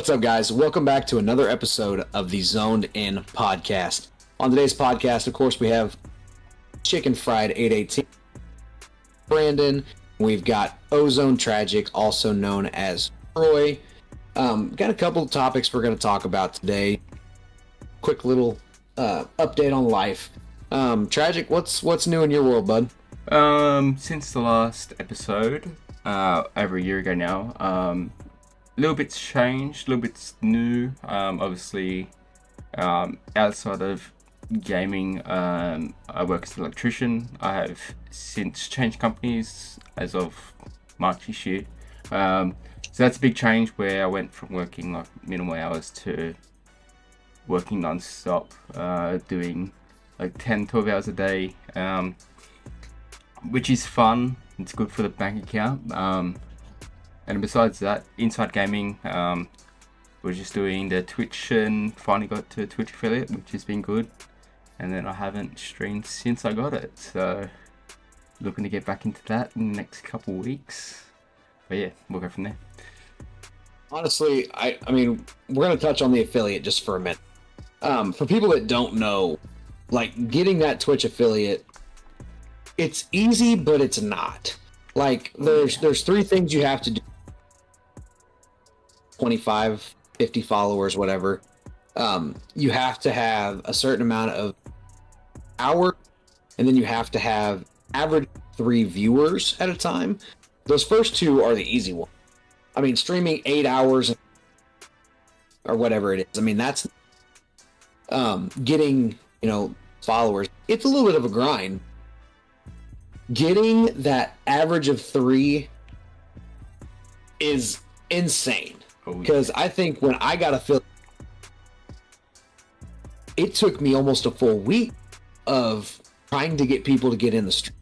What's up, guys? Welcome back to another episode of the Zoned In podcast. On today's podcast, of course, we have Chickenfried 818, Brandon. We've got Ozone Tragic, also known as Troy. Got a couple of topics we're going to talk about today. Quick little update on life. Tragic, what's new in your world, bud? Since the last episode, over a year ago now, a little bit's changed, a little bit's new. Obviously, outside of gaming, I work as an electrician. I have since changed companies as of March this year. So that's a big change where I went from working like minimal hours to working non-stop, doing like 10, 12 hours a day, which is fun. It's good for the bank account. And besides that, inside gaming, we're just doing the Twitch and finally got to Twitch affiliate, which has been good. And then I haven't streamed since I got it, so looking to get back into that in the next couple weeks. But yeah, we'll go from there. Honestly, I mean, we're going to touch on the affiliate just for a minute. For people that don't know, like getting that Twitch affiliate, it's easy, but it's not. Like there's three things you have to do. 25, 50 followers, whatever. You have to have a certain amount of hours, and then you have to have average 3 viewers at a time. Those first two are the easy one. I mean, streaming 8 hours or whatever it is. I mean, that's getting, followers. It's a little bit of a grind. Getting that average of 3 is insane. Because I think when I got affiliate, it took me almost a full week of trying to get people to get in the stream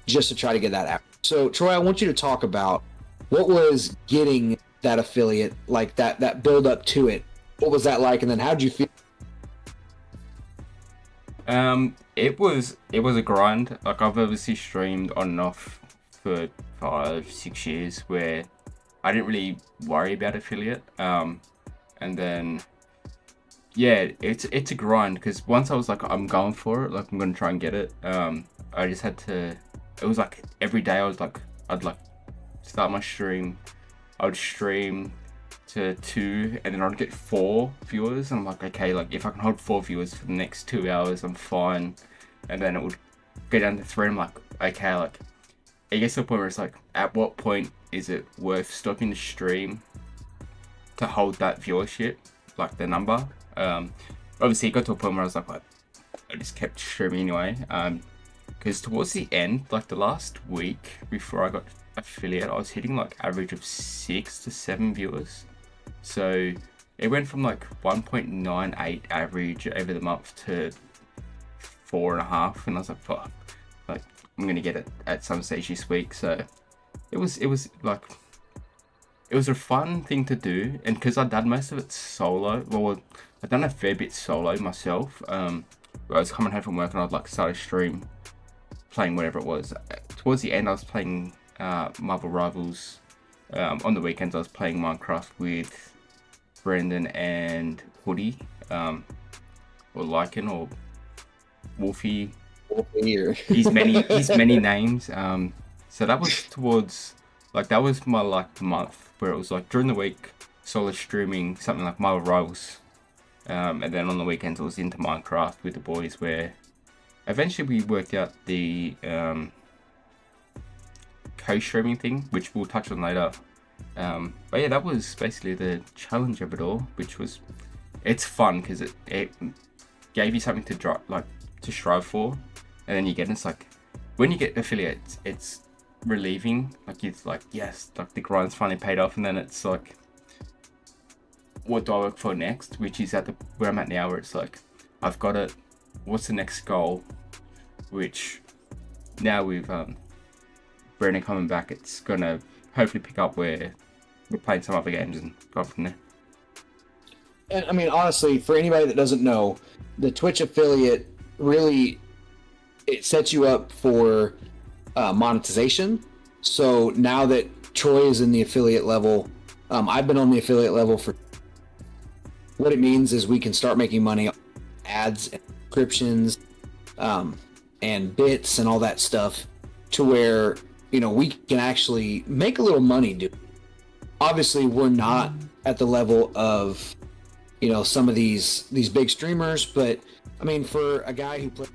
just to try to get that app. So, Troy, I want you to talk about what was getting that affiliate, like that build up to it. What was that like, and then how did you feel? It was a grind. Like I've obviously streamed on and off for 5-6 years where I didn't really worry about affiliate. And then yeah, it's a grind because once I was like, I'm going for it, like I'm gonna try and get it. I just had to. It was like every day I'd start my stream. I would stream to 2, and then I'd get 4 viewers. And I'm like, okay, like if I can hold 4 viewers for the next 2 hours, I'm fine. And then it would go down to 3. I'm like, okay, like it gets to a point where it's like, at what point is it worth stopping the stream to hold that viewership, like the number? Obviously, it got to a point where I was like, I just kept streaming anyway. Because towards the end, like the last week before I got affiliate, I was hitting like average of 6 to 7 viewers. So it went from like 1.98 average over the month to 4.5, and I was like, fuck, like I'm gonna get it at some stage this week. So it was like, it was a fun thing to do, and because I'd done most of it solo, well, I'd done a fair bit solo myself. I was coming home from work and I'd like start a stream playing whatever it was. Towards the end, I was playing Marvel Rivals. On the weekends, I was playing Minecraft with Brandon and Hoodie, or Lycan, or Wolfie. Or He's many names. So that was towards, like, that was my like month where it was like during the week solo streaming something like Marvel Rivals, and then on the weekends it was into Minecraft with the boys, where eventually we worked out the co-streaming thing, which we'll touch on later. But yeah, that was basically the challenge of it all, which was, it's fun because it gave you something to strive for, and then you get, it's like when you get affiliates, it's relieving. Like it's like, yes, like the grind's finally paid off, and then it's like, what do I work for next? Which is where I'm at now, where it's like, I've got it. What's the next goal? Which now with Brennan coming back, it's gonna hopefully pick up where we're playing some other games and go from there. And I mean, honestly, for anybody that doesn't know, the Twitch affiliate really, it sets you up for monetization. So now that Troy is in the affiliate level, I've been on the affiliate level for what it means is we can start making money on ads and subscriptions, and bits and all that stuff, to where we can actually make a little money. Obviously, we're not at the level of some of these big streamers, but I mean, for a guy who plays.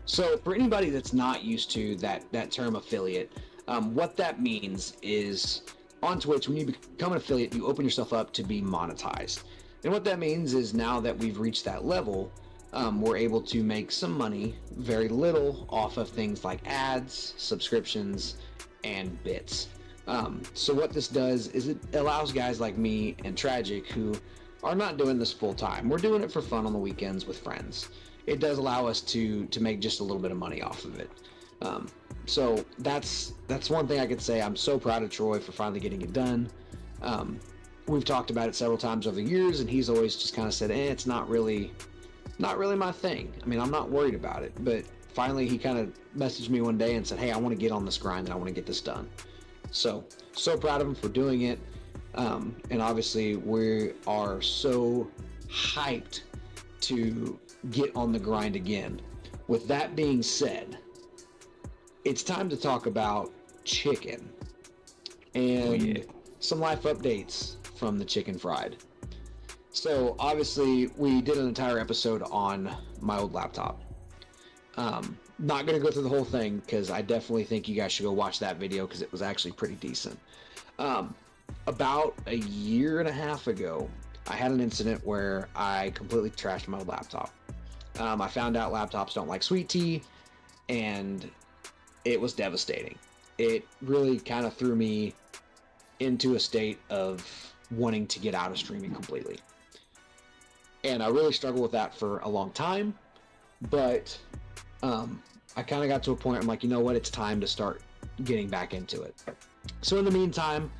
So for anybody that's not used to that term affiliate, what that means is on Twitch, when you become an affiliate, you open yourself up to be monetized. And what that means is now that we've reached that level, we're able to make some money, very little, off of things like ads, subscriptions, and bits. So what this does is it allows guys like me and Tragic, who are not doing this full time, we're doing it for fun on the weekends with friends. It does allow us to make just a little bit of money off of it. So that's one thing I could say. I'm so proud of Troy for finally getting it done. We've talked about it several times over the years, and he's always just kind of said, it's not really my thing. I mean, I'm not worried about it. But finally, he kind of messaged me one day and said, hey, I want to get on this grind and I want to get this done. So proud of him for doing it. And obviously, we are so hyped to get on the grind again. With that being said, it's time to talk about chicken and some life updates from the Chickenfried. So obviously, we did an entire episode on my old laptop. Not going to go through the whole thing because I definitely think you guys should go watch that video because it was actually pretty decent. About a year and a half ago, I had an incident where I completely trashed my old laptop. I found out laptops don't like sweet tea, and it was devastating. It really kind of threw me into a state of wanting to get out of streaming completely. And I really struggled with that for a long time, but I kind of got to a point, I'm like, you know what, it's time to start getting back into it. So in the meantime,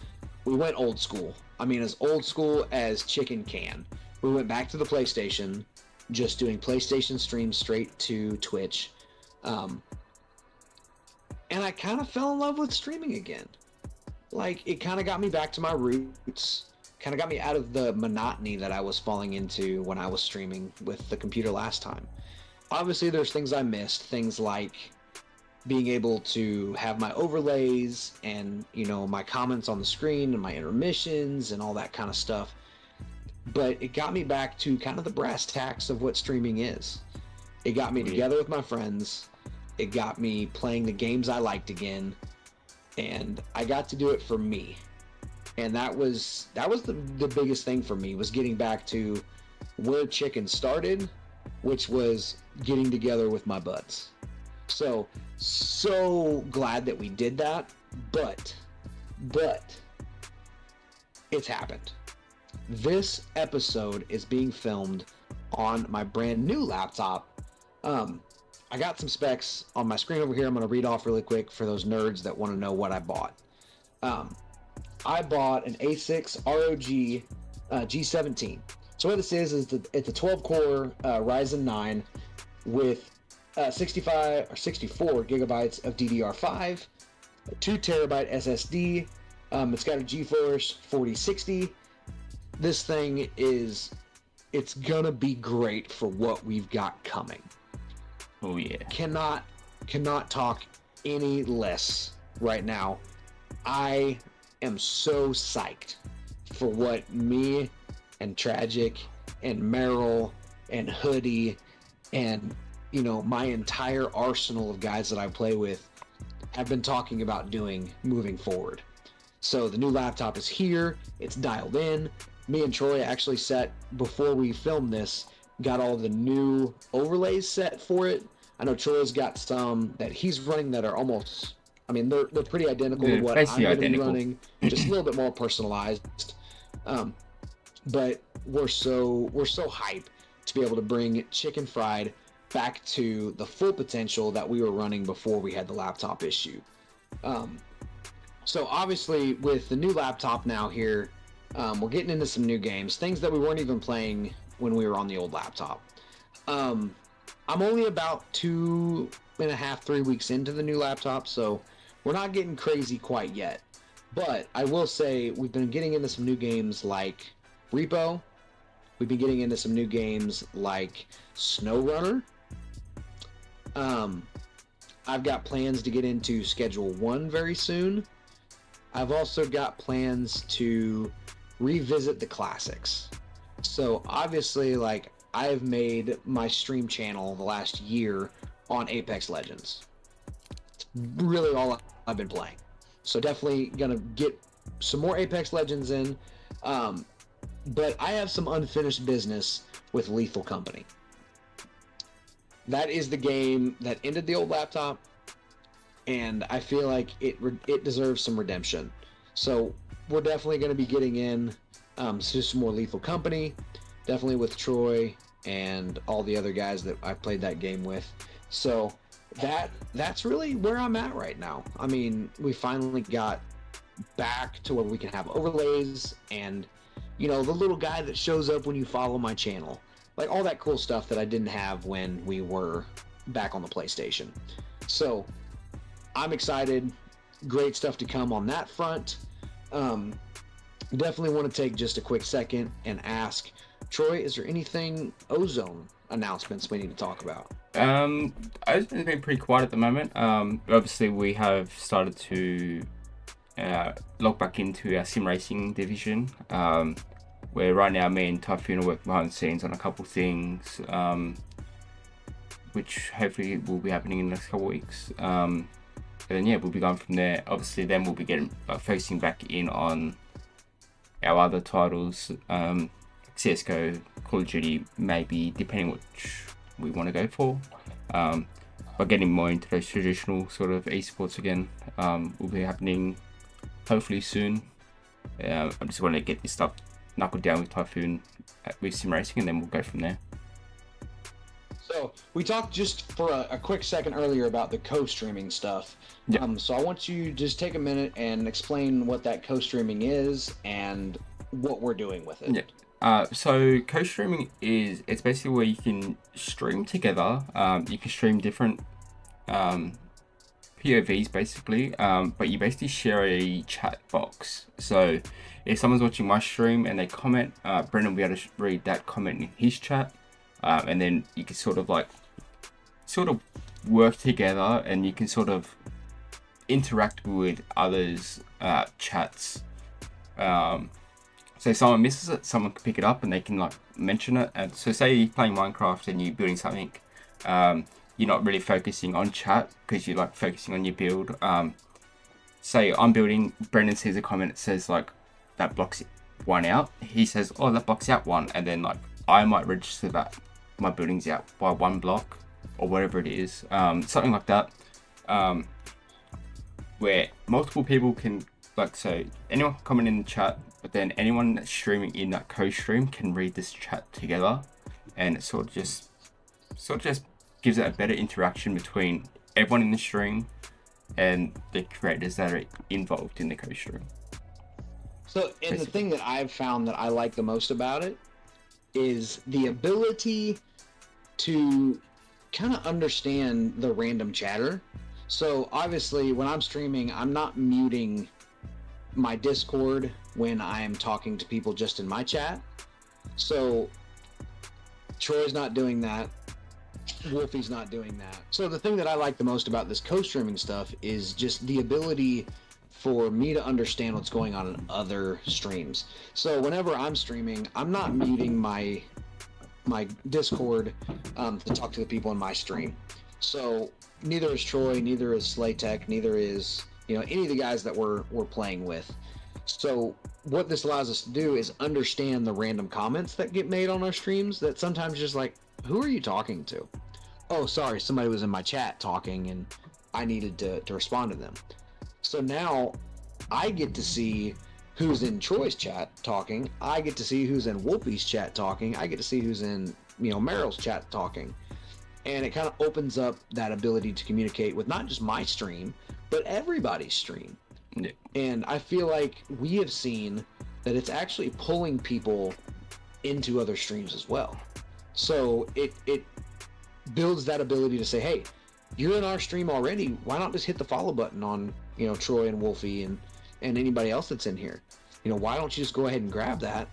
we went old school. I mean, as old school as chicken can. We went back to the PlayStation, just doing PlayStation streams straight to Twitch. And I kind of fell in love with streaming again. Like, it kind of got me back to my roots, kind of got me out of the monotony that I was falling into when I was streaming with the computer last time. Obviously, there's things I missed, things like being able to have my overlays and, my comments on the screen and my intermissions and all that kind of stuff. But it got me back to kind of the brass tacks of what streaming is. It got me together with my friends. It got me playing the games I liked again. And I got to do it for me. And that was the biggest thing for me, was getting back to where chicken started, which was getting together with my buds. So glad that we did that, but it's happened. This episode is being filmed on my brand new laptop. I got some specs on my screen over here. I'm going to read off really quick for those nerds that want to know what I bought. I bought an A6 ROG G17. So what this is it's a 12-core Ryzen 9 with 64 gigabytes of DDR5, a 2 terabyte SSD. It's got a GeForce 4060. This thing it's gonna be great for what we've got coming. Oh yeah. Cannot talk any less right now. I am so psyched for what me and Tragic and Merrill and Hoodie and my entire arsenal of guys that I play with have been talking about doing moving forward. So the new laptop is here. It's dialed in. Me and Troy actually set, before we filmed this, got all the new overlays set for it. I know Troy's got some that he's running that are almost, they're pretty identical to what I'm going to be running, just a little bit more personalized. But we're so hyped to be able to bring Chickenfried back to the full potential that we were running before we had the laptop issue. So obviously with the new laptop now here, we're getting into some new games, things that we weren't even playing when we were on the old laptop. I'm only about 2.5, 3 weeks into the new laptop, so we're not getting crazy quite yet. But I will say we've been getting into some new games like Repo. We've been getting into some new games like SnowRunner. I've got plans to get into Schedule 1 very soon. I've also got plans to revisit the classics. So obviously, like, I've made my stream channel the last year on Apex Legends. It's really all I've been playing. So definitely gonna get some more Apex Legends in. But I have some unfinished business with Lethal Company. That is the game that ended the old laptop, and I feel like it deserves some redemption. So we're definitely going to be getting in to some more Lethal Company, definitely with Troy and all the other guys that I played that game with. So that's really where I'm at right now. I mean, we finally got back to where we can have overlays and, you know, the little guy that shows up when you follow my channel. Like all that cool stuff that I didn't have when we were back on the PlayStation. So I'm excited. Great stuff to come on that front. Definitely want to take just a quick second and ask, Troy, is there anything Ozone announcements we need to talk about? Ozone's been pretty quiet at the moment. Obviously we have started to log back into our sim racing division. Where right now me and Typhoon are working behind the scenes on a couple things, which hopefully will be happening in the next couple of weeks. And then yeah, we'll be going from there. Obviously, then we'll be getting focusing back in on our other titles, CS:GO, Call of Duty, maybe depending which we want to go for. But getting more into those traditional sort of esports again will be happening hopefully soon. I just want to get this stuff knuckled down with Typhoon with sim racing, and then we'll go from there. So we talked just for a quick second earlier about the co-streaming stuff. Yeah. So I want you to just take a minute and explain what that co-streaming is and what we're doing with it. Yeah. So co-streaming it's basically where you can stream together. You can stream different POVs basically, but you basically share a chat box. So if someone's watching my stream and they comment, Brendan will be able to read that comment in his chat, and then you can sort of work together, and you can sort of interact with others' chats. So if someone misses it, someone can pick it up and they can like mention it. And so say you're playing Minecraft and you're building something, you're not really focusing on chat because you're like focusing on your build. Say I'm building, Brendan sees a comment that says like that blocks one out. He says, oh, that blocks out one, and then like I might register that my building's out by one block or whatever it is, something like that, where multiple people can like, so anyone can comment in the chat, but then anyone that's streaming in that co-stream can read this chat together, and it sort of just gives it a better interaction between everyone in the stream and the creators that are involved in the co-stream. So, and the thing that I've found that I like the most about it is the ability to kind of understand the random chatter. So obviously when I'm streaming, I'm not muting my Discord when I'm talking to people just in my chat. So Troy's not doing that. Wolfie's not doing that. So the thing that I like the most about this co-streaming stuff is just the ability for me to understand what's going on in other streams. So whenever I'm streaming, I'm not muting my Discord to talk to the people in my stream. So neither is Troy, neither is Slaytech, neither is, you know, any of the guys that we're playing with. So what this allows us to do is understand the random comments that get made on our streams that sometimes just like, who are you talking to? Oh, sorry, somebody was in my chat talking and I needed to respond to them. So now I get to see who's in Troy's chat talking. I get to see who's in Wolfie's chat talking. I get to see who's in, you know, Meryl's chat talking. And it kind of opens up that ability to communicate with not just my stream, but everybody's stream. Yeah. And I feel like we have seen that it's actually pulling people into other streams as well. So it builds that ability to say, hey, you're in our stream already. Why not just hit the follow button on, you know, Troy and Wolfie and anybody else that's in here? You know, why don't you just go ahead and grab that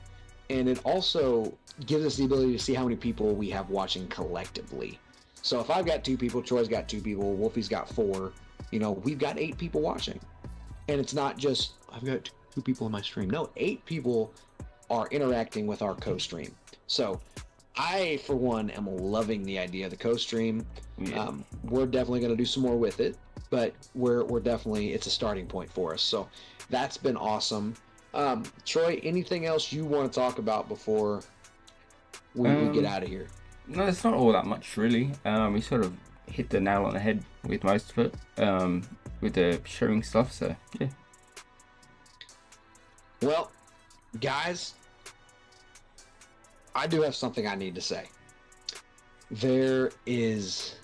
and it also gives us the ability to see how many people we have watching collectively. So if I've got 2 people, Troy's got 2 people, Wolfie's got 4, we've got 8 people watching. And it's not just, I've got 2 people in my stream. No, 8 people are interacting with our co-stream. So I, for one, am loving the idea of the co-stream. Yeah. We're definitely going to do some more with it, but we're definitely, it's a starting point for us. So that's been awesome. Troy, anything else you want to talk about before we get out of here? No, it's not all that much really. We sort of hit the nail on the head with most of it. With the sharing stuff. So yeah. Well, guys, I do have something I need to say. There is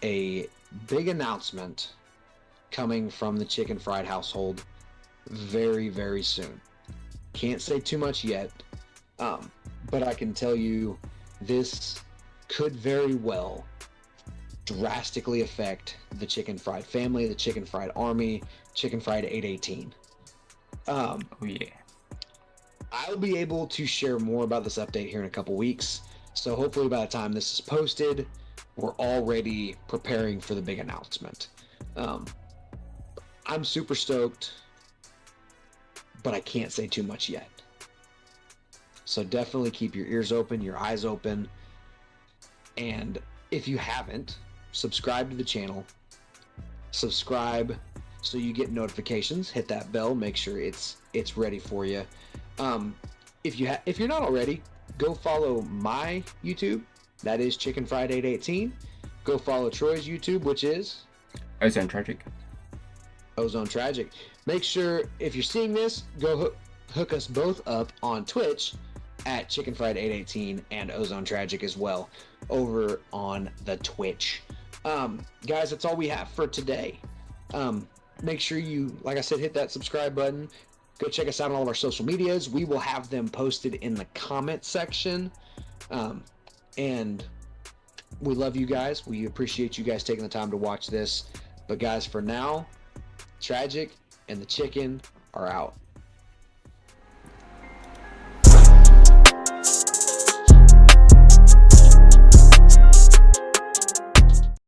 a big announcement coming from the Chicken Fried household very, very soon. Can't say too much yet, but I can tell you this could very well drastically affect the Chicken Fried family, the Chicken Fried Army, Chicken Fried 818. Oh yeah. I'll be able to share more about this update here in a couple weeks. So hopefully by the time this is posted, we're already preparing for the big announcement. I'm super stoked, but I can't say too much yet. So definitely keep your ears open, your eyes open. And if you haven't, subscribe to the channel. Subscribe so you get notifications. Hit that bell. Make sure it's ready for you. If you're not already, go follow my YouTube. That is Chickenfried 818. Go follow Troy's YouTube, which is Ozone Tragic. Ozone Tragic. Make sure if you're seeing this, go hook us both up on Twitch at Chickenfried 818 and Ozone Tragic as well over on the Twitch. Guys, that's all we have for today. Make sure you, like I said, hit that subscribe button. Go check us out on all of our social medias. We will have them posted in the comment section. And we love you guys. We appreciate you guys taking the time to watch this. But guys, for now, Tragic and the Chicken are out.